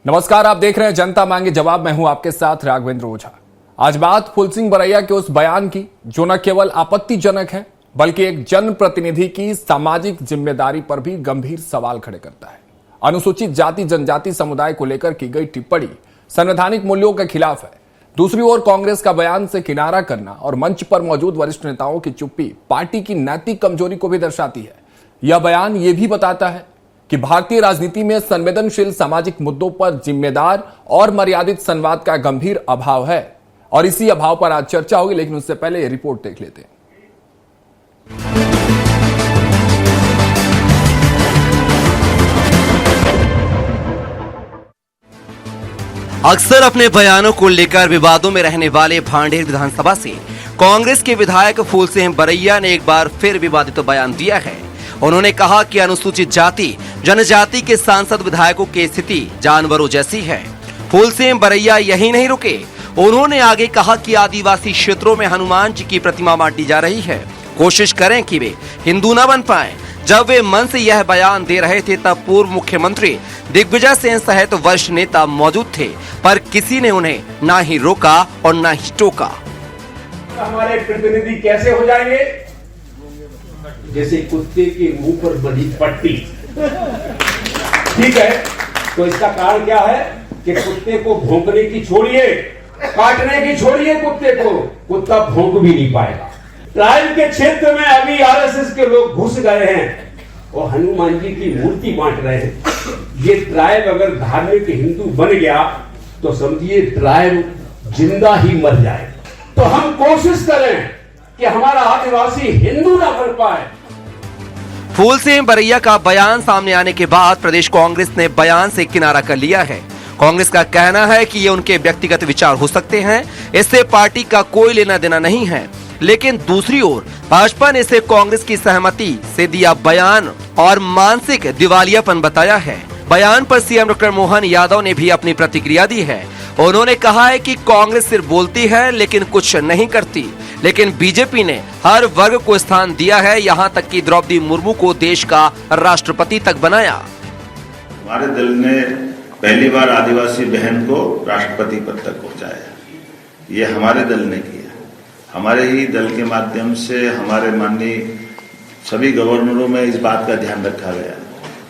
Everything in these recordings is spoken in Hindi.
नमस्कार, आप देख रहे हैं जनता मांगे जवाब। मैं हूं आपके साथ राघवेंद्र ओझा। आज बात फूल सिंह बरैया के उस बयान की जो न केवल आपत्तिजनक है बल्कि एक जनप्रतिनिधि की सामाजिक जिम्मेदारी पर भी गंभीर सवाल खड़े करता है। अनुसूचित जाति जनजाति समुदाय को लेकर की गई टिप्पणी संवैधानिक मूल्यों के खिलाफ है। दूसरी ओर कांग्रेस का बयान से किनारा करना और मंच पर मौजूद वरिष्ठ नेताओं की चुप्पी पार्टी की नैतिक कमजोरी को भी दर्शाती है। यह बयान यह भी बताता है कि भारतीय राजनीति में संवेदनशील सामाजिक मुद्दों पर जिम्मेदार और मर्यादित संवाद का गंभीर अभाव है और इसी अभाव पर आज चर्चा होगी। लेकिन उससे पहले यह रिपोर्ट देख लेते हैं। अक्सर अपने बयानों को लेकर विवादों में रहने वाले भांडेर विधानसभा से कांग्रेस के विधायक फूल सिंह बरैया ने एक बार फिर विवादित बयान दिया है। उन्होंने कहा कि अनुसूचित जाति जनजाति के सांसद विधायकों की स्थिति जानवरों जैसी है। फूल सिंह बरैया यही नहीं रुके, उन्होंने आगे कहा कि आदिवासी क्षेत्रों में हनुमान जी की प्रतिमा बांटी जा रही है। कोशिश करें कि वे हिंदू न बन पाएं। जब वे मन से यह बयान दे रहे थे तब पूर्व मुख्यमंत्री दिग्विजय सिंह सहित वरिष्ठ नेता मौजूद थे, पर किसी ने उन्हें ना ही रोका और ना ही टोका। हमारे प्रतिनिधि कैसे हो जाएंगे? जैसे कुत्ते के मुंह पर बनी पट्टी। ठीक है, तो इसका कारण क्या है कि कुत्ते को भौंकने की छोड़िए, काटने की छोड़िए कुत्ते को, कुत्ता भौंक भी नहीं पाएगा। ट्राइब के क्षेत्र में अभी आरएसएस के लोग घुस गए हैं और हनुमान जी की मूर्ति बांट रहे हैं। ये ट्राइब अगर धार्मिक हिंदू बन गया तो समझिए ट्राइब जिंदा ही मर जाए। तो हम कोशिश करें कि हमारा आदिवासी हिंदू ना बन पाए। फूल सिंह बरैया का बयान सामने आने के बाद प्रदेश कांग्रेस ने बयान से किनारा कर लिया है। कांग्रेस का कहना है कि ये उनके व्यक्तिगत विचार हो सकते हैं, इससे पार्टी का कोई लेना देना नहीं है। लेकिन दूसरी ओर भाजपा ने इसे कांग्रेस की सहमति से दिया बयान और मानसिक दिवालियापन बताया है। बयान पर सीएम डॉक्टर मोहन यादव ने भी अपनी प्रतिक्रिया दी है। उन्होंने कहा है कि कांग्रेस सिर्फ बोलती है लेकिन कुछ नहीं करती, लेकिन बीजेपी ने हर वर्ग को स्थान दिया है, यहाँ तक कि द्रौपदी मुर्मू को देश का राष्ट्रपति तक बनाया। हमारे दल ने पहली बार आदिवासी बहन को राष्ट्रपति पद तक पहुंचाया। ये हमारे दल ने किया। हमारे ही दल के माध्यम से हमारे माननीय सभी गवर्नरों में इस बात का ध्यान रखा गया।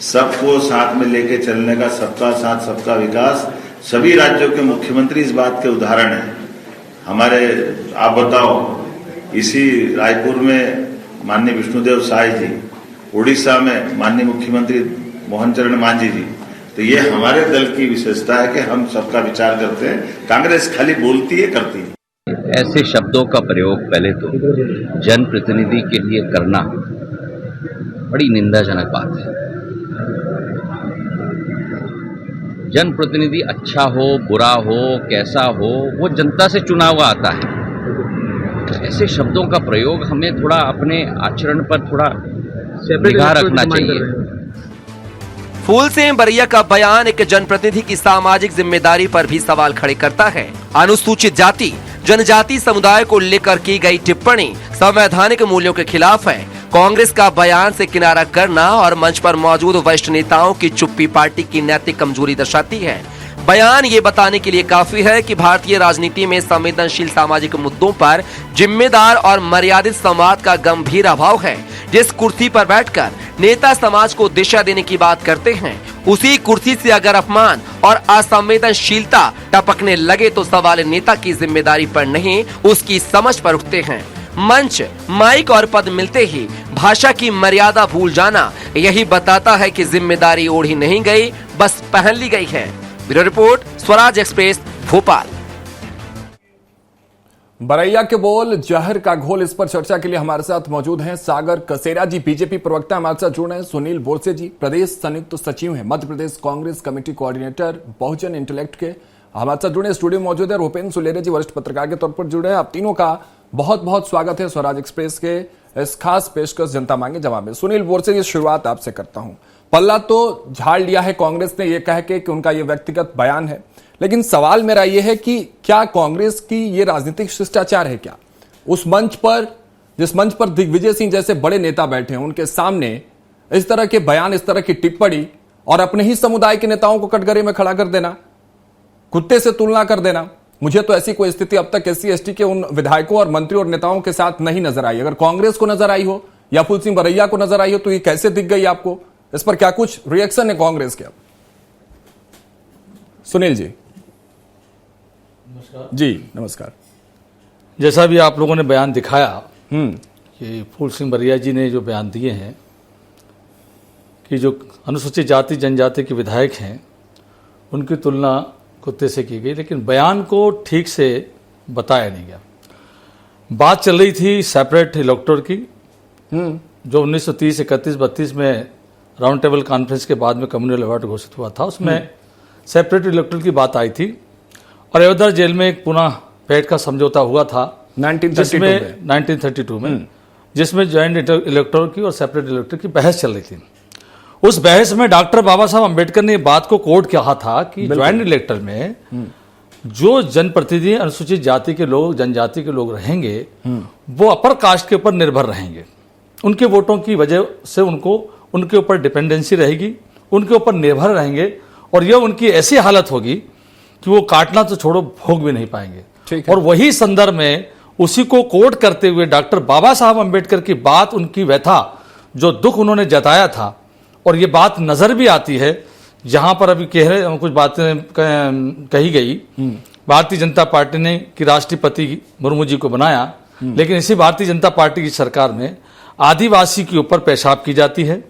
सबको साथ में लेके चलने का, सबका साथ सबका विकास। सभी राज्यों के मुख्यमंत्री इस बात के उदाहरण हैं। हमारे आप बताओ, इसी रायपुर में माननीय विष्णुदेव साय जी, उड़ीसा में माननीय मुख्यमंत्री मोहन चरण मांझी जी। तो ये हमारे दल की विशेषता है कि हम सबका विचार करते हैं। कांग्रेस खाली बोलती है, करती है। ऐसे शब्दों का प्रयोग पहले तो जनप्रतिनिधि के लिए करना बड़ी निंदाजनक बात है। जनप्रतिनिधि अच्छा हो बुरा हो कैसा हो, वो जनता से चुना हुआ आता है। ऐसे शब्दों का प्रयोग हमें थोड़ा अपने आचरण पर थोड़ा निगाह रखना चाहिए। फूल सिंह बरैया का बयान एक जनप्रतिनिधि की सामाजिक जिम्मेदारी पर भी सवाल खड़े करता है। अनुसूचित जाति जनजाति समुदाय को लेकर की गई टिप्पणी संवैधानिक मूल्यों के खिलाफ है। कांग्रेस का बयान से किनारा करना और मंच पर मौजूद वरिष्ठ नेताओं की चुप्पी पार्टी की नैतिक कमजोरी दर्शाती है। बयान ये बताने के लिए काफी है कि भारतीय राजनीति में संवेदनशील सामाजिक मुद्दों पर जिम्मेदार और मर्यादित संवाद का गंभीर अभाव है। जिस कुर्सी पर बैठकर नेता समाज को दिशा देने की बात करते हैं, उसी कुर्सी से अगर अपमान और असंवेदनशीलता टपकने लगे तो सवाल नेता की जिम्मेदारी पर नहीं, उसकी समझ पर उठते हैं। मंच, माइक और पद मिलते ही भाषा की मर्यादा भूल जाना यही बताता है कि जिम्मेदारी ओढ़ी नहीं गई, बस पहन ली गई है। Bureau report, Swaraj express, Bhopal. Baraiya के बोल जहर का घोल, इस पर चर्चा के लिए हमारे साथ मौजूद हैं सागर कसेरा जी, बीजेपी प्रवक्ता हमारे साथ जुड़ रहे हैं। सुनील बोरसे जी, प्रदेश संयुक्त सचिव हैं, मध्य प्रदेश कांग्रेस कमेटी कोऑर्डिनेटर, बहुजन इंटेलेक्ट के हमारे साथ जुड़े स्टूडियो मौजूद है। रूपेंद्र सुलेरे जी, वरिष्ठ पत्रकार के तौर पर जुड़े हैं। आप तीनों का बहुत बहुत स्वागत है स्वराज एक्सप्रेस के इस खास पेशकश जनता मांगे जवाब में। सुनील बोरसे जी, शुरुआत आपसे करता हूं। पल्ला तो झाड़ लिया है कांग्रेस ने, यह कह के कि उनका यह व्यक्तिगत बयान है, लेकिन सवाल मेरा यह है कि क्या कांग्रेस की यह राजनीतिक शिष्टाचार है क्या? उस मंच पर, जिस मंच पर दिग्विजय सिंह जैसे बड़े नेता बैठे हैं, उनके सामने इस तरह के बयान, इस तरह की टिप्पणी और अपने ही समुदाय के नेताओं को कटघरे में खड़ा कर देना, कुत्ते से तुलना कर देना, मुझे तो ऐसी कोई स्थिति अब तक SC/ST के उन विधायकों और मंत्रियों और नेताओं के साथ नहीं नजर आई। अगर कांग्रेस को नजर आई हो या फूल सिंह बरैया को नजर आई हो तो ये कैसे दिख गई आपको? इस पर क्या कुछ रिएक्शन है कांग्रेस के? सुनील जी। नमस्कार जी नमस्कार। जैसा भी आप लोगों ने बयान दिखाया कि फूल सिंह बरैया जी ने जो बयान दिए हैं कि जो अनुसूचित जाति जनजाति के विधायक हैं उनकी तुलना कुत्ते से की गई, लेकिन बयान को ठीक से बताया नहीं गया। बात चल रही थी सेपरेट इलेक्टोर की, जो 1930, 31, 32 में राउंड टेबल कॉन्फ्रेंस के बाद में कम्युनल अवार्ड घोषित हुआ था। उसमें सेपरेट इलेक्टोरल की बात आई थी और अयोध्या जेल में एक पुनः पेट का समझौता हुआ था 1932 में, जिसमें ज्वाइंट इलेक्टोरल की और सेपरेट इलेक्टोरल की बहस चल रही थी। उस बहस में डॉक्टर बाबा साहब अंबेडकर ने बात को कोट किया था कि ज्वाइंट इलेक्टोरल में जो जनप्रतिनिधि अनुसूचित जाति के लोग, जनजाति के लोग रहेंगे वो अपर कास्ट के ऊपर निर्भर रहेंगे। उनके वोटों की वजह से उनके ऊपर डिपेंडेंसी रहेगी, उनके ऊपर निर्भर रहेंगे और यह उनकी ऐसी हालत होगी कि वो काटना तो छोड़ो भोग भी नहीं पाएंगे। और वही संदर्भ में उसी को कोट करते हुए डॉक्टर बाबा साहब अंबेडकर की बात, उनकी व्यथा, जो दुख उन्होंने जताया था, और ये बात नजर भी आती है जहां पर अभी कुछ बातें कही गई। भारतीय जनता पार्टी ने कि राष्ट्रपति मुर्मू जी को बनाया, लेकिन इसी भारतीय जनता पार्टी की सरकार में आदिवासी के ऊपर पेशाब की जाती है,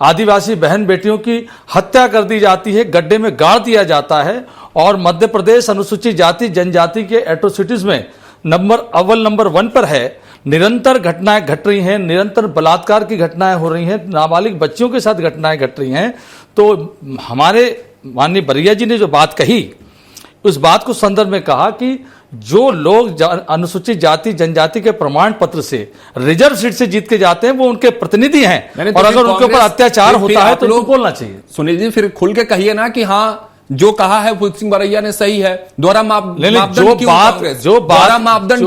आदिवासी बहन बेटियों की हत्या कर दी जाती है, गड्ढे में गाड़ दिया जाता है, और मध्य प्रदेश अनुसूचित जाति जनजाति के एट्रोसिटीज में अव्वल नंबर 1 पर है। निरंतर घटनाएं घट रही हैं, निरंतर बलात्कार की घटनाएं हो रही हैं, नाबालिग बच्चियों के साथ घटनाएं घट रही हैं। तो हमारे माननीय बरैया जी ने जो बात कही, उस बात को संदर्भ में कहा कि जो लोग अनुसूचित जाति जनजाति के प्रमाण पत्र से रिजर्व सीट से जीत के जाते हैं वो उनके प्रतिनिधि हैं, और अगर उनके ऊपर अत्याचार होता है तो उनको बोलना चाहिए। सुनील जी फिर खुल के कहिए ना कि हाँ जो कहा है फूल सिंह बरैया ने सही है। दोहरा मापदंड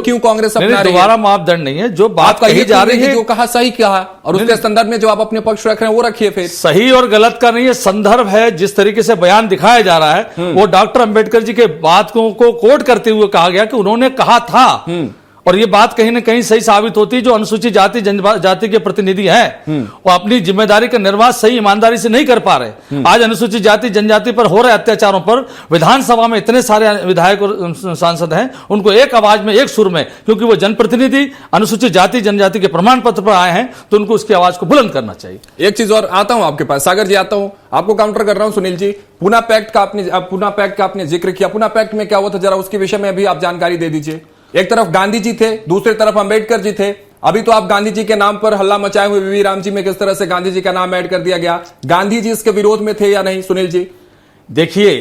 क्यों कांग्रेस अपना रही है? दोबारा मापदंड नहीं है, जो बात कही जा रही है, जो कहा सही कहा, और उसके संदर्भ में जो आप अपने पक्ष रख रहे हैं वो रखिए। फिर सही और गलत का नहीं है, संदर्भ है। जिस तरीके से बयान दिखाया जा रहा है वो डॉक्टर अंबेडकर जी के बातों को कोट करते हुए कहा गया कि उन्होंने कहा था, और ये बात कहीं ना कहीं सही साबित होती है। जो अनुसूचित जाति जनजाति के प्रतिनिधि हैं वो अपनी जिम्मेदारी का निर्वाह सही ईमानदारी से नहीं कर पा रहे। आज अनुसूचित जाति जनजाति पर हो रहे अत्याचारों पर विधानसभा में इतने सारे विधायक और सांसद हैं, उनको एक आवाज में, एक सुर में, क्योंकि वो जनप्रतिनिधि अनुसूचित जाति जनजाति के प्रमाण पत्र पर आए हैं, तो उनको उसकी आवाज को बुलंद करना चाहिए। एक चीज और, आता हूं आपके पास, सागर जी आता हूं, आपको काउंटर कर रहा हूं। सुनील जी, पूना पैक्ट का आपने जिक्र किया, पूना पैक्ट में क्या हुआ था, जरा उसके विषय में भी आप जानकारी दे दीजिए। एक तरफ गांधी जी थे, दूसरी तरफ अंबेडकर जी थे। अभी तो आप गांधी जी के नाम पर हल्ला मचाए हुए वीवी राम जी में किस तरह से गांधी जी का नाम ऐड कर दिया गया, गांधी जी इसके विरोध में थे या नहीं? सुनील जी देखिए,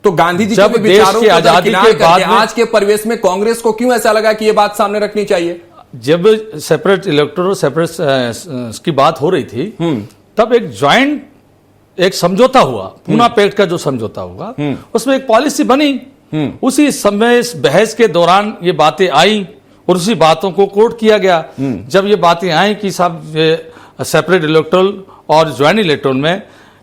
तो गांधी जी जब के देश की आजादी के बाद आज के परिवेश में कांग्रेस को क्यों ऐसा लगा कि यह बात सामने रखनी चाहिए? जब सेपरेट इलेक्टोरल सेपरेट की बात हो रही थी तब एक ज्वाइंट एक समझौता हुआ, पूना पैक्ट का जो समझौता हुआ, उसमें एक पॉलिसी बनी। उसी समय इस बहस के दौरान ये बातें आई और उसी बातों को कोट किया गया। जब ये बातें आई कि साहब सेपरेट इलेक्टोरल और ज्वाइंट इलेक्टोरल में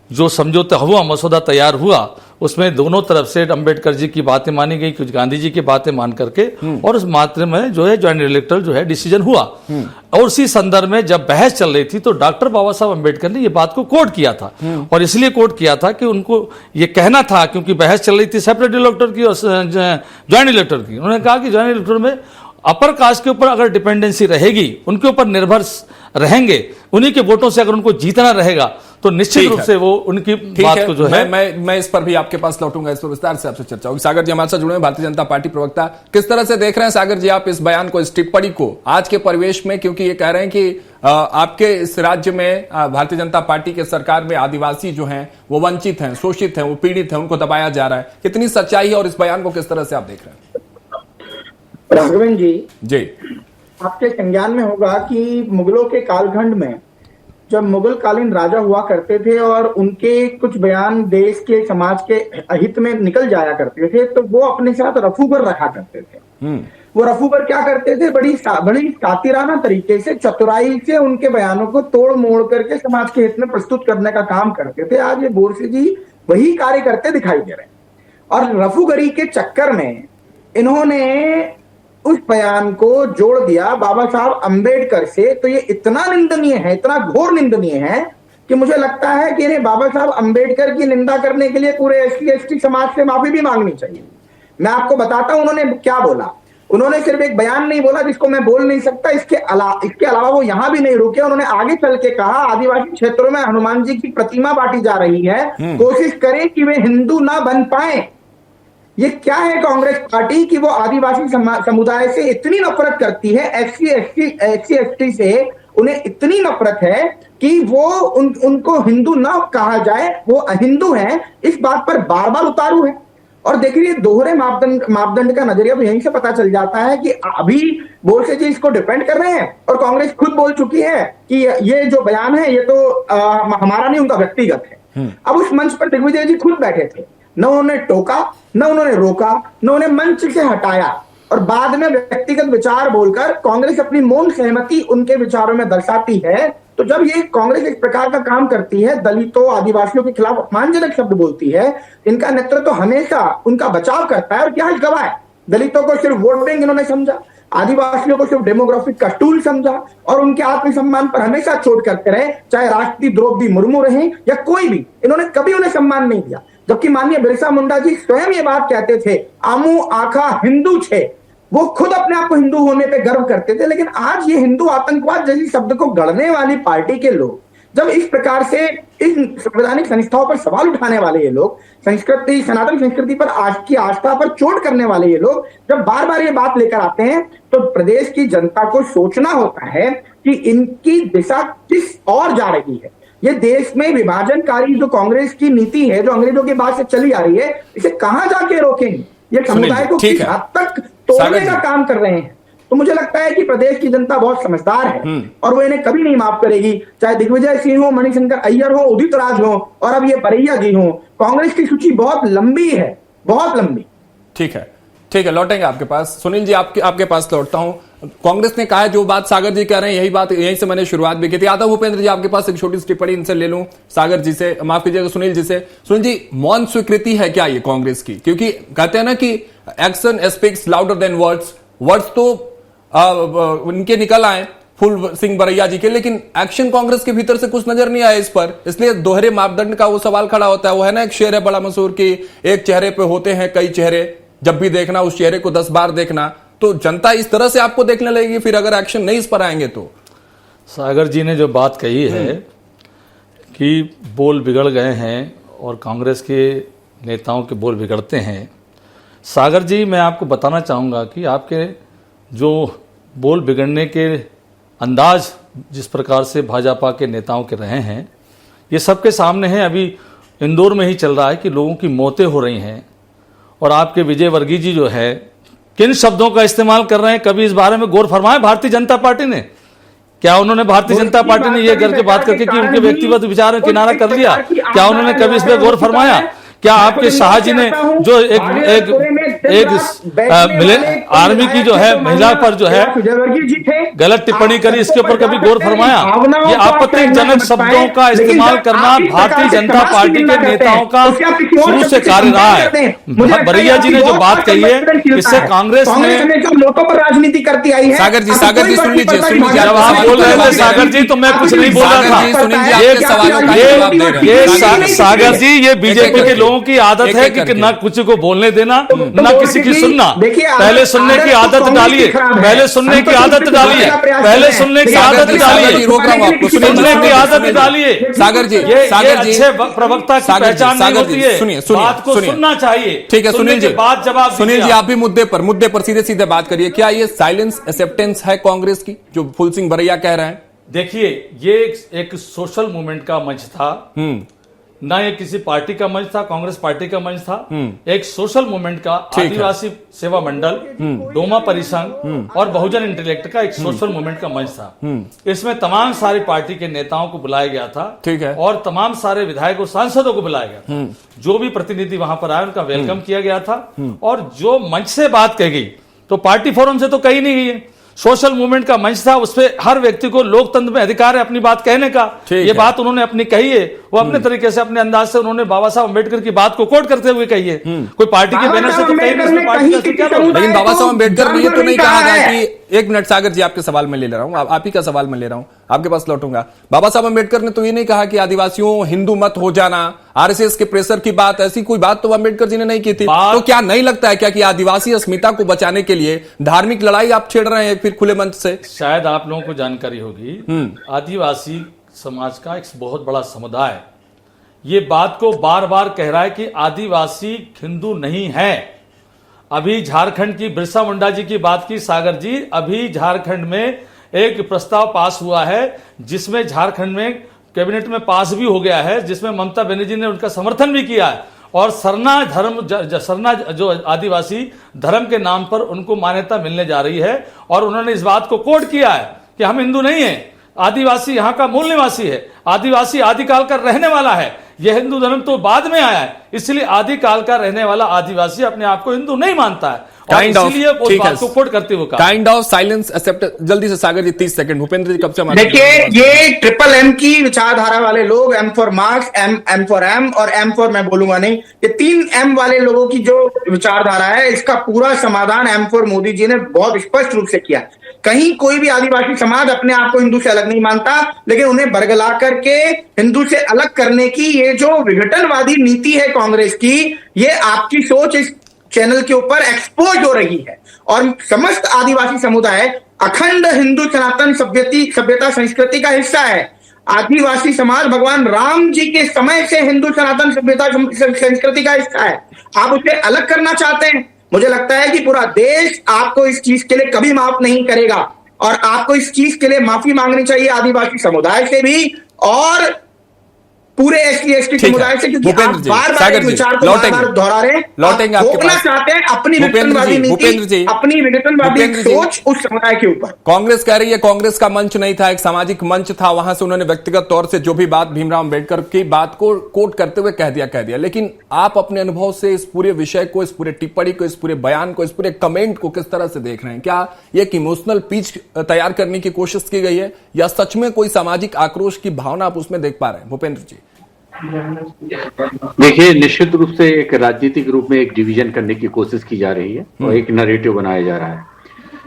जो समझौता हुआ, मसौदा तैयार हुआ, उसमें दोनों तरफ से अंबेडकर जी की बातें मानी गई, कुछ गांधी जी की बातें मान करके, और उस मात्रा में जो है ज्वाइंट इलेक्टोरल जो है डिसीजन हुआ। और उसी संदर्भ में जब बहस चल रही थी तो डॉक्टर बाबा साहब अंबेडकर ने ये बात को कोट किया था, और इसलिए कोट किया था कि उनको ये कहना था, क्योंकि बहस चल रही थी सेपरेट इलेक्टोरल की और ज्वाइंट इलेक्टोरल की। उन्होंने कहा कि ज्वाइंट इलेक्टोरल में अपर कास्ट के ऊपर अगर डिपेंडेंसी रहेगी, उनके ऊपर निर्भर रहेंगे, उन्हीं के वोटों से अगर उनको जीतना रहेगा तो निश्चित रूप से वो उनकी बात को जो है मैं इस पर भी आपके पास लौटूंगा, इस पर विस्तार से आपसे चर्चा होगी। सागर जी हमारे साथ जुड़े हैं, भारतीय जनता पार्टी प्रवक्ता। किस तरह से देख रहे हैं सागर जी आप इस बयान को, इस टिप्पणी को आज के परिवेश में? क्योंकि ये कह रहे हैं कि आपके इस राज्य में भारतीय जनता पार्टी के सरकार में आदिवासी जो हैं वो वंचित हैं, शोषित हैं, वो पीड़ित हैं, उनको दबाया जा रहा है। कितनी सच्चाई है और इस बयान को किस तरह से आप देख रहे हैं? राघवन जी, जी आपके संज्ञान में होगा कि मुगलों के कालखंड में जब मुगल कालीन राजा हुआ करते थे और उनके कुछ बयान देश के समाज के हित में निकल जाया करते थे, तो वो अपने साथ रफूबर रखा करते थे। वो रफूबर क्या करते थे, बड़ी शातिराना तरीके से, चतुराई से उनके बयानों को तोड़ मोड़ करके समाज के हित में प्रस्तुत करने का काम करते थे। आज ये बोरसे जी वही कार्य करते दिखाई दे रहे हैं। और रफूगरी के चक्कर में इन्होंने उस बयान को जोड़ दिया बाबा साहब अंबेडकर से। तो ये इतना निंदनीय है, इतना घोर निंदनीय है कि मुझे लगता है कि इन्हें बाबा साहब अंबेडकर की निंदा करने के लिए पूरे SC/ST समाज से माफी भी मांगनी चाहिए। मैं आपको बताता हूं उन्होंने क्या बोला। उन्होंने सिर्फ एक बयान नहीं बोला जिसको मैं बोल नहीं सकता, इसके अलावा वो यहां भी नहीं रुके। उन्होंने आगे चल के कहा आदिवासी क्षेत्रों में हनुमान जी की प्रतिमा बांटी जा रही है, कोशिश करें कि वे हिंदू ना बन पाए। ये क्या है कांग्रेस पार्टी कि वो आदिवासी समुदाय से इतनी नफरत करती है, SC/ST से उन्हें इतनी नफरत है कि वो उनको हिंदू ना कहा जाए, वो अहिंदू हैं, इस बात पर बार बार उतारू है। और देखिए दोहरे मापदंड का नजरिया तो यहीं से पता चल जाता है कि अभी बोरसे जी इसको डिफेंड कर रहे हैं और कांग्रेस खुद बोल चुकी है कि ये जो बयान है ये तो हमारा नहीं, उनका व्यक्तिगत है। अब उस मंच पर दिग्विजय जी खुद बैठे थे, न उन्होंने टोका, न उन्होंने रोका, न उन्हें मंच से हटाया और बाद में व्यक्तिगत विचार बोलकर कांग्रेस अपनी मौन सहमति उनके विचारों में दर्शाती है। तो जब ये कांग्रेस इस प्रकार का काम करती है, दलितों आदिवासियों के खिलाफ अपमानजनक शब्द बोलती है, इनका नेतृत्व तो हमेशा उनका बचाव करता है। और क्या गवाह है, दलितों को सिर्फ वोट बैंक इन्होंने समझा, आदिवासियों को सिर्फ डेमोग्राफिक का टूल समझा और उनके आत्मसम्मान पर हमेशा चोट करते रहे, चाहे राष्ट्रपति द्रौपदी मुर्मू रहे या कोई भी, इन्होंने कभी उन्हें सम्मान नहीं दिया। जबकि माननीय बिरसा मुंडा जी स्वयं ये बात कहते थे, आमू आखा हिंदू छे, वो खुद अपने आप को हिंदू होने पे गर्व करते थे। लेकिन आज ये हिंदू आतंकवाद जैसी शब्द को गढ़ने वाली पार्टी के लोग, जब इस प्रकार से इन संवैधानिक संस्थाओं पर सवाल उठाने वाले ये लोग, संस्कृति सनातन संस्कृति पर आज की आस्था पर चोट करने वाले ये लोग जब बार बार ये बात लेकर आते हैं, तो प्रदेश की जनता को सोचना होता है कि इनकी दिशा किस ओर जा रही है। ये देश में विभाजनकारी जो कांग्रेस की नीति है, जो अंग्रेजों के बाद से चली आ रही है, इसे कहां जाके रोकेंगे? ये समुदाय को किस हद तक तोड़ने का काम कर रहे हैं। तो मुझे लगता है कि प्रदेश की जनता बहुत समझदार है और वो इन्हें कभी नहीं माफ करेगी, चाहे दिग्विजय सिंह हो, मणिशंकर अय्यर हो, उदित राज हो और अब ये बरैया जी हो। कांग्रेस की सूची बहुत लंबी है, बहुत लंबी। ठीक है, लौटेंगे आपके पास। सुनील जी आपके पास लौटता हूं। कांग्रेस ने कहा है जो बात सागर जी कह रहे हैं, यही बात यहीं से मैंने शुरुआत भी की थी। आता भूपेंद्र जी आपके पास एक छोटी सी टिप्पणी इनसे ले लूं, सागर जी से, माफ कीजिएगा सुनील जी से। सुनील जी, मौन स्वीकृति है क्या ये कांग्रेस की? क्योंकि कहते हैं ना कि action speaks louder than words तो उनके निकल आए फूल सिंह बरैया जी के, लेकिन एक्शन कांग्रेस के भीतर से कुछ नजर नहीं आया इस पर। इसलिए दोहरे मापदंड का वो सवाल खड़ा होता है। वो है ना, एक शेर है बड़ा मशहूर कि एक चेहरे पे होते हैं कई चेहरे, जब भी देखना उस चेहरे को 10 बार देखना। तो जनता इस तरह से आपको देखने लगेगी फिर अगर एक्शन नहीं इस पर आएंगे तो। सागर जी ने जो बात कही है कि बोल बिगड़ गए हैं और कांग्रेस के नेताओं के बोल बिगड़ते हैं, सागर जी मैं आपको बताना चाहूँगा कि आपके जो बोल बिगड़ने के अंदाज जिस प्रकार से भाजपा के नेताओं के रहे हैं, ये सबके सामने है। अभी इंदौर में ही चल रहा है कि लोगों की मौतें हो रही हैं और आपके विजय वर्गीय जी जो है किन शब्दों का इस्तेमाल कर रहे हैं, कभी इस बारे में गौर फरमाए भारतीय जनता पार्टी ने? क्या उन्होंने भारतीय जनता पार्टी ने ये करके बात करके कि उनके व्यक्तिगत विचार में किनारा कर लिया? क्या उन्होंने कभी इस पर गौर फरमाया? क्या आपके शाह जी ने जो एक आर्मी की जो है महिला पर जो है गलत टिप्पणी करी, इसके ऊपर कभी गौर फरमाया? ये आपत्तिजनक शब्दों का इस्तेमाल करना भारतीय जनता पार्टी के नेताओं का शुरू से कार्य रहा है। बरैया जी ने जो बात कही है, इससे कांग्रेस ने लोगों पर राजनीति करती आई है। सागर जी सुन लीजिए, जब आप बोल रहे थे सागर जी तो मैं कुछ नहीं बोल रहा था। ये सागर जी, ये बीजेपी के लोगों की आदत है कि ना कुछ को बोलने देना, ना किसी की सुनना। पहले सुनने की आदत डालिए, पहले सुनने की आदत डालिए, पहले सुनने की आदत डालिए, रोक रहा हूं आपको, सुनने की आदत डालिए। सागर जी, अच्छे प्रवक्ता की पहचान नहीं होती है, सुनिए बात को सुनना चाहिए। ठीक है सुनील जी, बात जवाब सुनील जी आप भी मुद्दे पर सीधे बात करिए। क्या ये साइलेंस एक्सेप्टेंस है कांग्रेस की जो फूल सिंह बरैया कह रहे हैं? देखिए, ये एक सोशल मूवमेंट का मंच था, ना ये किसी पार्टी का मंच था, कांग्रेस पार्टी का मंच था। एक सोशल मूवमेंट का, आदिवासी सेवा मंडल, डोमा परिसंघ और बहुजन इंटेलेक्ट का एक सोशल मूवमेंट का मंच था। इसमें तमाम सारी पार्टी के नेताओं को बुलाया गया था, ठीक है, और तमाम सारे विधायकों सांसदों को बुलाया गया था। जो भी प्रतिनिधि वहां पर आए उनका वेलकम किया गया था। और जो मंच से बात कही गई तो पार्टी फोरम से तो कही नहीं गई है। सोशल मूवमेंट का मंच था, उस पर हर व्यक्ति को लोकतंत्र में अधिकार है अपनी बात कहने का। ये बात उन्होंने अपनी कही है, वो अपने तरीके से अपने अंदाज से उन्होंने बाबा साहब अम्बेडकर की बात को कोट करते हुए कही है। कोई पार्टी के बैनर से तो कहीं नहीं, पार्टी का क्या बोल। लेकिन बाबा साहब अम्बेडकर ने ये तो नहीं कहा था कि, एक मिनट सागर जी, आपके सवाल में ले रहा हूं, आप ही का सवाल मैं ले रहा हूं, आपके पास लौटूंगा। बाबा साहब अम्बेडकर ने तो ये नहीं कहा कि आदिवासियों हिंदू मत हो जाना, आरएसएस के प्रेशर की बात, ऐसी कोई बात तो अम्बेडकर जी ने नहीं की थी। तो क्या नहीं लगता है क्या कि आदिवासी अस्मिता को बचाने के लिए धार्मिक लड़ाई आप छेड़ रहे हैं फिर खुले मंच से? शायद आप लोगों को जानकारी होगी, आदिवासी समाज का एक बहुत बड़ा समुदाय ये बात को बार बार कह रहा है कि आदिवासी हिंदू नहीं है। अभी झारखंड की बिरसा मुंडा जी की बात की सागर जी, अभी झारखंड में एक प्रस्ताव पास हुआ है जिसमें झारखंड में कैबिनेट में पास भी हो गया है, जिसमें ममता बनर्जी ने उनका समर्थन भी किया है। और सरना जो आदिवासी धर्म के नाम पर उनको मान्यता मिलने जा रही है, और उन्होंने इस बात को कोट किया है कि हम हिंदू नहीं है, आदिवासी यहाँ का मूल निवासी है, आदिवासी आदिकाल का रहने वाला है, यह हिंदू धर्म तो बाद में आया है, इसलिए आदिकाल का रहने वाला आदिवासी अपने आप को हिंदू नहीं मानता है। और इसलिए उस बात को कोट करते हुए काइंड ऑफ साइलेंस एक्सेप्ट। जल्दी से सागर जी 30 सेकंड। भूपेंद्र जी कब से? देखिए, ये ट्रिपल एम की विचारधारा वाले लोग, M for Marx, M for M और एम फॉर मैं बोलूंगा नहीं, ये 3 एम वाले लोगों की जो विचारधारा है, इसका पूरा समाधान एम फॉर मोदी जी ने बहुत स्पष्ट रूप से किया। कहीं कोई भी आदिवासी समाज अपने आप को हिंदू से अलग नहीं मानता, लेकिन उन्हें बरगला करके हिंदू से अलग करने की ये जो विघटनवादी नीति है कांग्रेस की, ये आपकी सोच इस चैनल के ऊपर एक्सपोज हो रही है। और समस्त आदिवासी समुदाय अखंड हिंदू सनातन सभ्यता संस्कृति का हिस्सा है। आदिवासी समाज भगवान राम जी के समय से हिंदू सनातन सभ्यता संस्कृति का हिस्सा है। आप उसे अलग करना चाहते हैं, मुझे लगता है कि पूरा देश आपको इस चीज के लिए कभी माफ नहीं करेगा, और आपको इस चीज के लिए माफी मांगनी चाहिए आदिवासी समुदाय से भी और पूरे एसटी समुदाय से, क्योंकि आप बार-बार एक विचार को बार-बार दोहरा रहे हैं, लौटेंगे आपके पास। चाहते हैं अपनी विघटनवादी नीति, अपनी विघटनवादी सोच उस समुदाय के ऊपर। कांग्रेस कह रही है कांग्रेस का मंच नहीं था, एक सामाजिक मंच था, वहां से उन्होंने व्यक्तिगत तौर से जो भी बात भीमराव अम्बेडकर की बात को कोट करते हुए कह दिया। लेकिन आप अपने अनुभव से इस पूरे विषय को, इस पूरे टिप्पणी को, इस पूरे बयान को, इस पूरे कमेंट को किस तरह से देख रहे हैं? क्या ये एक इमोशनल पिच तैयार करने की कोशिश की गई है, या सच में कोई सामाजिक आक्रोश की भावना आप उसमें देख पा रहे हैं? भूपेंद्र जी देखिए, निश्चित रूप से एक राजनीतिक रूप में एक डिवीजन करने की कोशिश की जा रही है और एक नैरेटिव बनाया जा रहा है।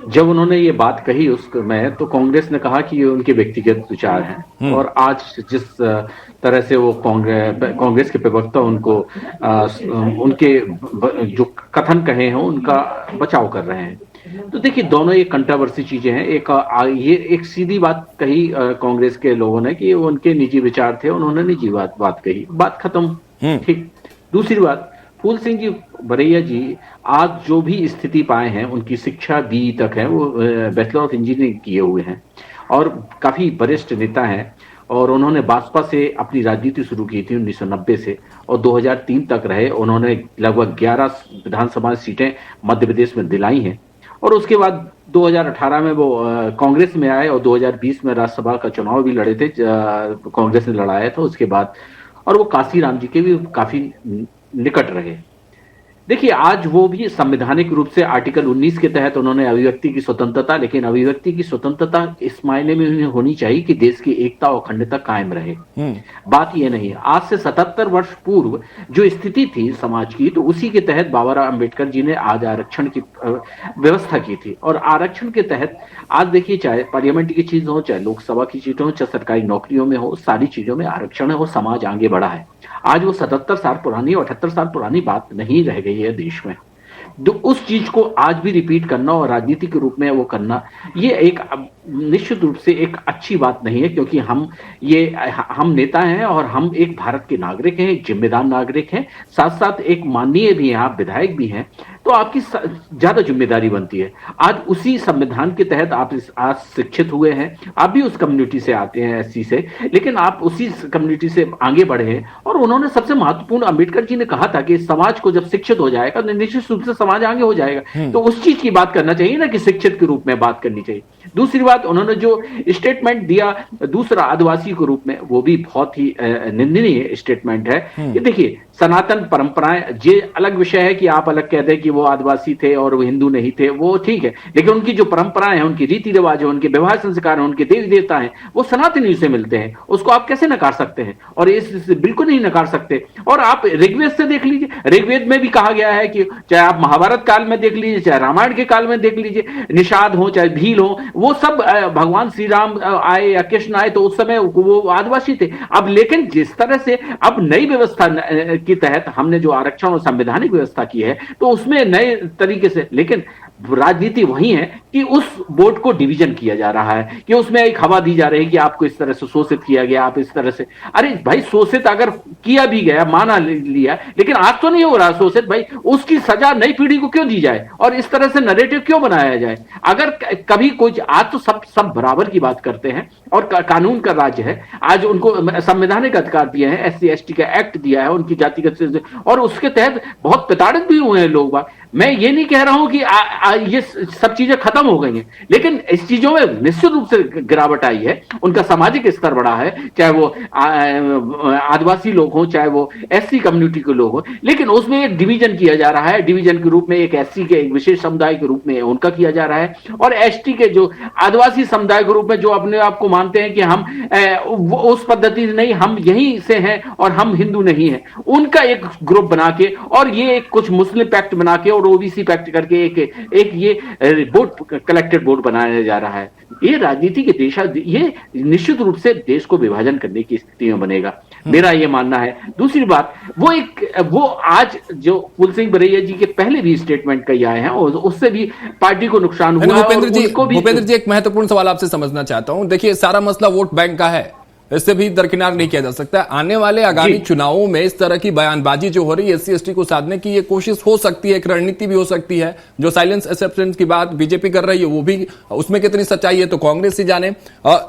जब उन्होंने ये बात कही उसमें, तो कांग्रेस ने कहा कि ये उनके व्यक्तिगत विचार हैं, और आज जिस तरह से वो कांग्रेस के प्रवक्ता उनको उनके जो कथन कहे हैं उनका बचाव कर रहे हैं, तो देखिए दोनों एक कंट्रोवर्सी चीजें हैं। ये एक सीधी बात कही कांग्रेस के लोगों ने कि उनके निजी विचार थे, उन्होंने निजी बात कही, बात खत्म, ठीक। दूसरी बात, फूल सिंह जी बरैया जी आज जो भी स्थिति पाए हैं, उनकी शिक्षा BE तक है, वो बैचलर ऑफ इंजीनियरिंग किए हुए हैं और काफी वरिष्ठ नेता हैं, और उन्होंने भाजपा से अपनी राजनीति शुरू की थी 1990 से, और 2003 तक रहे। उन्होंने लगभग 11 विधानसभा सीटें मध्य प्रदेश में दिलाई हैं, और उसके बाद 2018 में वो कांग्रेस में आए, और 2020 में राज्यसभा का चुनाव भी लड़े थे, कांग्रेस ने लड़ाया था उसके बाद, और वो काशीराम जी के भी काफी निकट रहे। देखिए, आज वो भी संवैधानिक रूप से आर्टिकल 19 के तहत उन्होंने अभिव्यक्ति की स्वतंत्रता, लेकिन अभिव्यक्ति की स्वतंत्रता इस मायने में होनी चाहिए कि देश की एकता और अखंडता कायम रहे। बात ये नहीं, आज से 77 वर्ष पूर्व जो स्थिति थी समाज की, तो उसी के तहत बाबा राव अम्बेडकर जी ने आज आरक्षण की व्यवस्था की थी, और आरक्षण के तहत आज देखिए, चाहे पार्लियामेंट की चीज हो, चाहे लोकसभा की चीज हो, चाहे सरकारी नौकरियों में हो, सारी चीजों में आरक्षण है और समाज आगे बढ़ा है। आज वो 77 साल पुरानी, 78 साल पुरानी बात नहीं रह गई है देश में। तो उस चीज को आज भी रिपीट करना और राजनीति के रूप में वो करना, ये एक निश्चित रूप से एक अच्छी बात नहीं है, क्योंकि हम नेता हैं और हम एक भारत के नागरिक हैं, एक जिम्मेदार नागरिक हैं, साथ साथ एक माननीय भी हैं, आप विधायक भी हैं, तो आपकी ज्यादा जिम्मेदारी बनती है। आज उसी संविधान के तहत आप आज शिक्षित हुए हैं, आप भी उस कम्युनिटी से आते हैं, SC से, लेकिन आप उसी कम्युनिटी से आगे बढ़े हैं। और उन्होंने सबसे महत्वपूर्ण, अम्बेडकर जी ने कहा था कि समाज को जब शिक्षित हो जाएगा तो निश्चित रूप से समाज आगे हो जाएगा, तो उस चीज की बात करना चाहिए ना कि शिक्षित के रूप में बात करनी चाहिए। दूसरी बात, उन्होंने जो स्टेटमेंट दिया दूसरा आदिवासी के रूप में, वो भी बहुत ही निंदनीय स्टेटमेंट है कि देखिए सनातन परंपराएं, ये अलग विषय है कि आप अलग कहते हैं कि वो आदिवासी थे और वो हिंदू नहीं थे, वो ठीक है, लेकिन उनकी जो परंपराएं हैं, उनकी रीति रिवाज है, उनके विवाह संस्कार हैं, उनके देवी देवता हैं, वो सनातनी से मिलते हैं। उसको आप कैसे नकार सकते हैं? और इस बिल्कुल नहीं नकार सकते। और आप ऋग्वेद से देख लीजिए, ऋग्वेद में भी कहा गया है कि चाहे आप महाभारत काल में देख लीजिए, चाहे रामायण के काल में देख लीजिए, निषाद हो चाहे भील हो, वो सब भगवान श्री राम आए या कृष्ण आए तो उस समय वो आदिवासी थे। अब लेकिन जिस तरह से अब नई व्यवस्था के तहत हमने जो आरक्षण और संवैधानिक व्यवस्था की है, तो उसमें नए तरीके से, लेकिन राजनीति वही है कि उस वोट को डिवीजन किया जा रहा है, कि उसमें एक हवा दी जा रही है कि आपको इस तरह से शोषित किया गया, आप इस तरह से, अरे भाई शोषित अगर किया भी गया, माना लिया, लेकिन आज तो नहीं हो रहा शोषित, भाई उसकी सजा नई पीढ़ी को क्यों दी जाए और इस तरह से नैरेटिव क्यों बनाया जाए? अगर कभी कोई, आज तो सब बराबर की बात करते हैं और कानून का राज्य है, आज उनको संवैधानिक अधिकार दिए हैं, SC ST का एक्ट दिया है, उनकी जातिगत, और उसके तहत बहुत प्रताड़ित भी हुए हैं लोग। मैं ये नहीं कह रहा हूं कि ये सब चीजें खत्म हो गई हैं, लेकिन इस चीजों में निश्चित रूप से गिरावट आई है, उनका सामाजिक स्तर बढ़ा है, चाहे वो आदिवासी लोग हों, चाहे वो SC कम्युनिटी के लोग हों, लेकिन उसमें एक डिवीजन किया जा रहा है, डिवीजन के रूप में एक SC के एक विशेष समुदाय के रूप में उनका किया जा रहा है, और ST के जो आदिवासी समुदाय के रूप में जो अपने आप को मानते हैं कि हम उस पद्धति नहीं, हम यहीं से हैं और हम हिंदू नहीं है, उनका एक ग्रुप बना के, और ये एक कुछ मुस्लिम पैक्ट बना के और OBC पैक्ट करके एक ये वोट कलेक्टेड वोट बनाया जा रहा है। ये राजनीति के ये निश्चित रूप से देश को विभाजन करने की स्थिति में बनेगा, मेरा ये मानना है। दूसरी बात, वो आज जो फूल सिंह बरैया जी के पहले भी स्टेटमेंट कही आए हैं और उससे भी पार्टी को नुकसान हुआ है। भूपेंद्र जी, एक महत्वपूर्ण सवाल आपसे समझना चाहता हूं। देखिए, सारा मसला वोट बैंक का है, इससे भी दरकिनार नहीं किया जा सकता। आने वाले आगामी चुनावों में इस तरह की बयानबाजी जो हो रही है, SC ST को साधने की ये कोशिश हो सकती है, एक रणनीति भी हो सकती है। जो साइलेंस एक्सेप्टेंस की बात बीजेपी कर रही है, वो भी, उसमें कितनी सच्चाई है तो कांग्रेस ही जाने।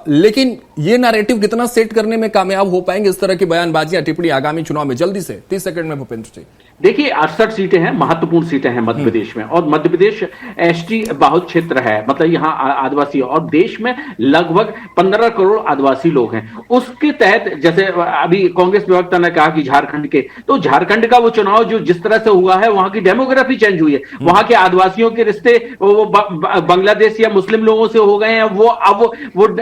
लेकिन ये नैरेटिव कितना सेट करने में कामयाब हो पाएंगे इस तरह की बयानबाजियां, टिप्पणी आगामी चुनाव में? जल्दी से 30 सेकंड में भूपेंद्र जी। देखिए, 68 सीटें हैं, महत्वपूर्ण सीटें हैं मध्य प्रदेश में, और मध्य प्रदेश ST बहुल क्षेत्र है, मतलब यहाँ आदिवासी, और देश में लगभग 15 करोड़ आदिवासी लोग हैं। उसके तहत जैसे अभी कांग्रेस प्रवक्ता ने कहा कि झारखंड के, तो झारखंड का वो चुनाव जो जिस तरह से हुआ है, वहां की डेमोग्राफी चेंज हुई है, वहां के आदिवासियों के रिश्ते वो बांग्लादेश या मुस्लिम लोगों से हो गए हैं, वो अब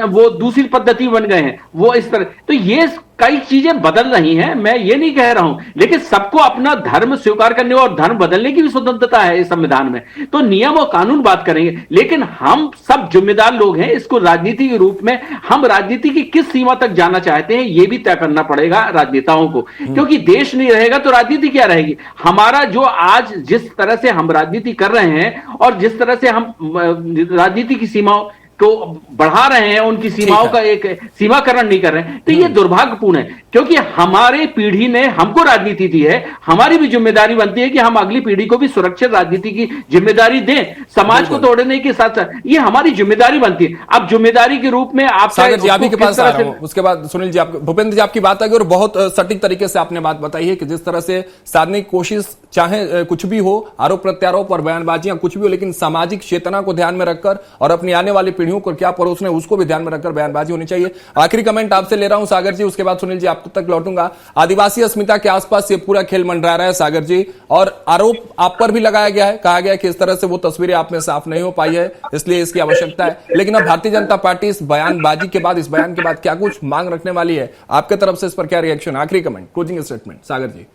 वो दूसरी पद्धति बन गए हैं, वो इस तरह, तो ये कई चीजें बदल रही हैं, मैं ये नहीं कह रहा हूं, लेकिन सबको अपना धर्म स्वीकार करने और धर्म बदलने की भी स्वतंत्रता है इस संविधान में। तो नियम और कानून बात करेंगे, लेकिन हम सब जिम्मेदार लोग हैं, इसको राजनीति के रूप में हम राजनीति की किस सीमा तक जाना चाहते हैं ये भी तय करना पड़ेगा राजनेताओं को, क्योंकि देश नहीं रहेगा तो राजनीति क्या रहेगी? हमारा जो आज जिस तरह से हम राजनीति कर रहे हैं और जिस तरह से हम राजनीति की सीमाओं को बढ़ा रहे हैं, उनकी सीमाओं का एक सीमाकरण नहीं कर रहे हैं, तो ये दुर्भाग्यपूर्ण है, क्योंकि हमारी पीढ़ी ने हमको राजनीति दी है, हमारी भी जिम्मेदारी बनती है कि हम अगली पीढ़ी को भी सुरक्षित राजनीति की जिम्मेदारी दें, समाज को तोड़ने के साथ साथ ये हमारी जिम्मेदारी बनती है। अब जिम्मेदारी के रूप में आप सागर जी आपके पास आ रहा हूं, उसके बाद सुनील जी, भूपेंद्र जी आपकी बात आ गई और बहुत सटीक तरीके से आपने बात बताई है कि जिस तरह से साधने की कोशिश, चाहे कुछ भी हो, आरोप प्रत्यारोप और बयानबाजियां कुछ भी हो, लेकिन सामाजिक चेतना को ध्यान में रखकर और अपनी आने वाली पीढ़ियों को क्या परोसने उसको भी ध्यान में रखकर बयानबाजी होनी चाहिए। आखिरी कमेंट आपसे ले रहा हूं सागर जी, उसके बाद सुनील जी आप तक लौटूंगा। आदिवासी अस्मिता के आसपास ये पूरा खेल मंडरा रहा है सागर जी, और आरोप आप पर भी लगाया गया है, कहा गया कि इस तरह से वो तस्वीरें आप में साफ नहीं हो पाई है, इसलिए इसकी आवश्यकता है। लेकिन अब भारतीय जनता पार्टी इस बयानबाजी के बाद, इस बयान के बाद क्या कुछ मांग रखने वाली है आपके तरफ से, इस पर क्या रिएक्शन? आखिरी कमेंट, क्लोजिंग स्टेटमेंट सागर जी।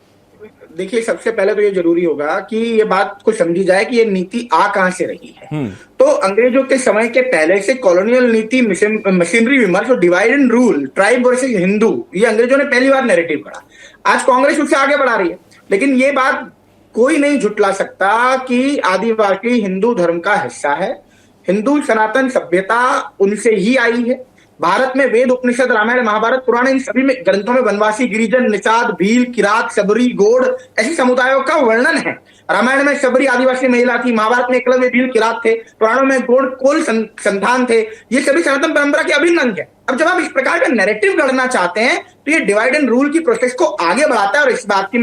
देखिए, सबसे पहले तो ये जरूरी होगा कि ये बात को समझी जाए कि ये नीति आ कहां से रही है। तो अंग्रेजों के समय के पहले से कॉलोनियल नीति, मशीनरी विमर्श और divide and rule, tribe versus Hindu, ये अंग्रेजों ने पहली बार नैरेटिव करा। आज कांग्रेस उससे आगे बढ़ा रही है, लेकिन ये बात कोई नहीं झुटला सकता कि आदिवासी हिंदू धर्म का हिस्सा है। हिंदू सनातन सभ्यता उनसे ही आई है। भारत में वेद, उपनिषद, रामायण, महाभारत, पुराण, इन सभी में ग्रंथों में वनवासी, गिरिजन, निषाद, भील, किरात, सबरी, गोड़ ऐसे समुदायों का वर्णन है। रामायण में सबरी आदिवासी महिला थी, महाभारत में एकलव्य, भील, किरात थे, पुराणों में गोड़ कोल संतान थे। ये सभी सनातन परंपरा के अभिन्न अंग है। अब जब आप इस प्रकार का नैरेटिव गढ़ना चाहते हैं तो ये डिवाइड एंड रूल की प्रोसेस को आगे बढ़ाता है, और इस बात की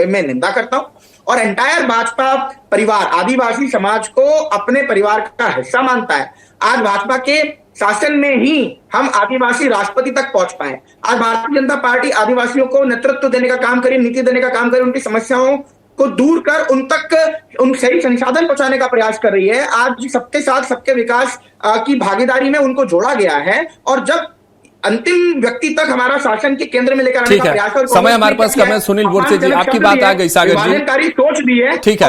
मैं निंदा करता हूं। और एंटायर भाजपा परिवार आदिवासी समाज को अपने परिवार का हिस्सा मानता है। आज भाजपा के शासन में ही हम आदिवासी राष्ट्रपति तक पहुंच पाए। आज भारतीय जनता पार्टी आदिवासियों को नेतृत्व देने का काम करे, नीति देने का काम करे, उनकी समस्याओं को दूर कर उन तक उन सही संसाधन पहुंचाने का प्रयास कर रही है। आज सबके साथ सबके विकास की भागीदारी में उनको जोड़ा गया है और जब अंतिम व्यक्ति तक हमारा शासन के केंद्र में लेकर आने का प्रयास है। समय हमारे पास कम है। सुनील बोरसे जी, आपकी बात आ गई। सागर जी, सोच दी है, ठीक है,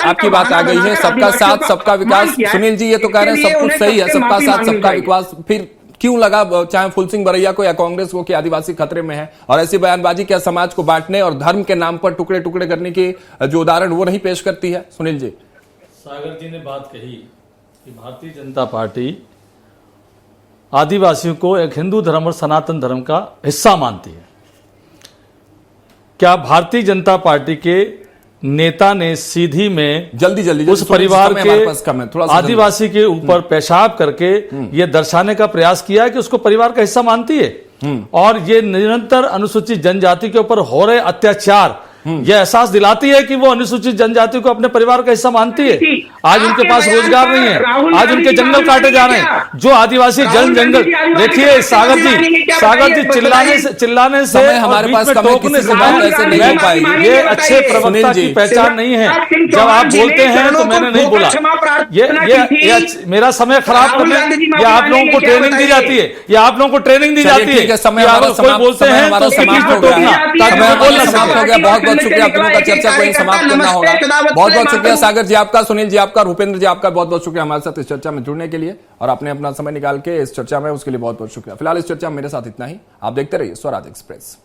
आपकी बात आ गई है। सबका साथ सबका विकास। सुनील जी, ये तो कह रहे हैं सब कुछ सही है, सबका साथ सबका विकास, फिर क्यों लगा चाहे फूल सिंह बरैया को या कांग्रेस को कि आदिवासी खतरे में है? और ऐसी बयानबाजी क्या समाज को बांटने और धर्म के नाम पर टुकड़े टुकड़े करने की जो उदाहरण वो नहीं पेश करती है? सुनील जी, सागर जी ने बात कही कि भारतीय जनता पार्टी आदिवासियों को एक हिंदू धर्म और सनातन धर्म का हिस्सा मानती है। क्या भारतीय जनता पार्टी के नेता ने सीधी में जल्दी उस परिवार के आदिवासी के ऊपर पेशाब करके ये दर्शाने का प्रयास किया है कि उसको परिवार का हिस्सा मानती है और ये निरंतर अनुसूचित जनजाति के ऊपर हो रहे अत्याचार ये एहसास दिलाती है कि वो अनुसूचित जनजाति को अपने परिवार का हिस्सा मानती है। आज उनके पास रोजगार नहीं है, आज उनके जंगल काटे जा रहे हैं। जो आदिवासी जंगल देखिए सागर जी चिल्लाने से हमारे पास टोकने से बात ऐसे नहीं हो पाएगी। ये अच्छे प्रवक्ता की पहचान नहीं है। जब आप बोलते हैं तो मैंने नहीं बोला, ये मेरा समय खराब करने ये आप लोगों को ट्रेनिंग दी जाती है, ये आप लोगों को ट्रेनिंग दी जाती है। कोई बोलते हैं तो समाप्त हो गया, बहुत बहुत शुक्रिया। आप लोगों का चर्चा को समाप्त करना होगा। बहुत बहुत शुक्रिया सागर जी आपका, सुनील जी आपका, भूपेंद्र जी आपका बहुत बहुत शुक्रिया हमारे साथ इस चर्चा में जुड़ने के लिए और आपने अपना समय निकाल के इस चर्चा में उसके लिए बहुत बहुत शुक्रिया। फिलहाल इस चर्चा में मेरे साथ इतना ही। आप देखते रहिए स्वराज एक्सप्रेस।